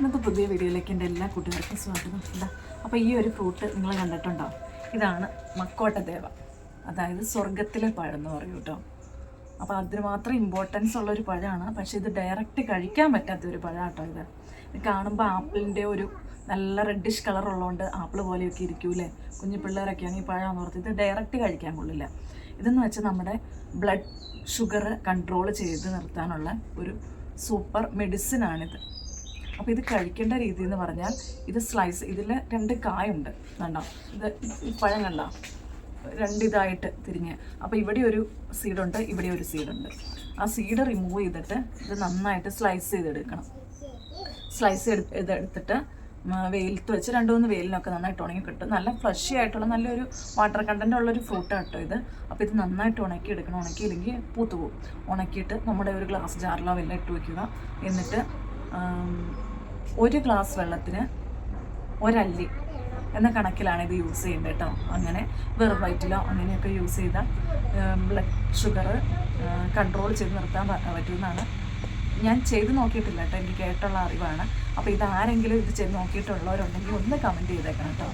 ഇന്നത്തെ പുതിയ വീഡിയോയിലേക്ക് എൻ്റെ എല്ലാ കുട്ടികൾക്കും സ്വാഗതം. എന്താ അപ്പോൾ ഈ ഒരു ഫ്രൂട്ട് നിങ്ങൾ കണ്ടിട്ടുണ്ടോ? ഇതാണ് മക്കോട്ടദേവ, അതായത് സ്വർഗത്തിലെ പഴം എന്ന് പറയും കേട്ടോ. അപ്പോൾ അതിന് മാത്രം ഇമ്പോർട്ടൻസ് ഉള്ളൊരു പഴമാണ്. പക്ഷേ ഇത് ഡയറക്റ്റ് കഴിക്കാൻ പറ്റാത്തൊരു പഴം കേട്ടോ. ഇത് കാണുമ്പോൾ ആപ്പിളിൻ്റെ ഒരു നല്ല റെഡിഷ് കളർ ഉള്ളതുകൊണ്ട് ആപ്പിൾ പോലെയൊക്കെ ഇരിക്കൂലേ, കുഞ്ഞു പിള്ളേരൊക്കെയാണ് ഈ പഴം ഓർത്ത്. ഇത് ഡയറക്റ്റ് കഴിക്കാൻ കൊള്ളില്ല. ഇതെന്ന് വെച്ചാൽ നമ്മുടെ ബ്ലഡ് ഷുഗർ കൺട്രോൾ ചെയ്ത് നിർത്താനുള്ള ഒരു സൂപ്പർ മെഡിസിനാണിത്. അപ്പോൾ ഇത് കഴിക്കേണ്ട രീതി എന്ന് പറഞ്ഞാൽ, ഇത് സ്ലൈസ്, ഇതിൽ 2 കായുണ്ട് കണ്ടോ. ഇത് ഈ പഴം കണ്ടോ, 2 ഇതായിട്ട് തിരിഞ്ഞ്. അപ്പോൾ ഇവിടെ ഒരു സീഡുണ്ട്, ഇവിടെ ഒരു സീഡുണ്ട്. ആ സീഡ് റിമൂവ് ചെയ്തിട്ട് ഇത് നന്നായിട്ട് സ്ലൈസ് ചെയ്തെടുക്കണം. സ്ലൈസ് ചെയ്തെടുത്തിട്ട് വെയിലത്ത് വെച്ച് 2-3 വെയിലിനൊക്കെ നന്നായിട്ട് ഉണങ്ങി കിട്ടും. നല്ല ഫ്ലഷി ആയിട്ടുള്ള നല്ലൊരു വാട്ടർ കണ്ടൻ്റ് ഉള്ളൊരു ഫ്രൂട്ട് കേട്ടോ ഇത്. അപ്പോൾ ഇത് നന്നായിട്ട് ഉണക്കിയെടുക്കണം. ഉണക്കിയില്ലെങ്കിൽ പൂത്തു പോകും. ഉണക്കിയിട്ട് നമ്മുടെ ഒരു ഗ്ലാസ് ജാറിലോ വെള്ളം ഇട്ട് വയ്ക്കുക. എന്നിട്ട് 1 ഗ്ലാസ് വെള്ളത്തിന് 1 അല്ലി എന്ന കണക്കിലാണ് ഇത് യൂസ് ചെയ്യേണ്ടത് കേട്ടോ. അങ്ങനെ വെറും വയറ്റിലോ അങ്ങനെയൊക്കെ യൂസ് ചെയ്താൽ ബ്ലഡ് ഷുഗർ കൺട്രോൾ ചെയ്ത് നിർത്താൻ പറ്റുമെന്നാണ്. ഞാൻ ചെയ്ത് നോക്കിയിട്ടില്ല കേട്ടോ, എനിക്ക് കേട്ടുള്ള അറിവാണ്. അപ്പോൾ ഇതാരെങ്കിലും ഇത് ചെയ്ത് നോക്കിയിട്ടുള്ളവരുണ്ടെങ്കിൽ ഒന്ന് കമൻറ്റ് ചെയ്തേക്കണം കേട്ടോ.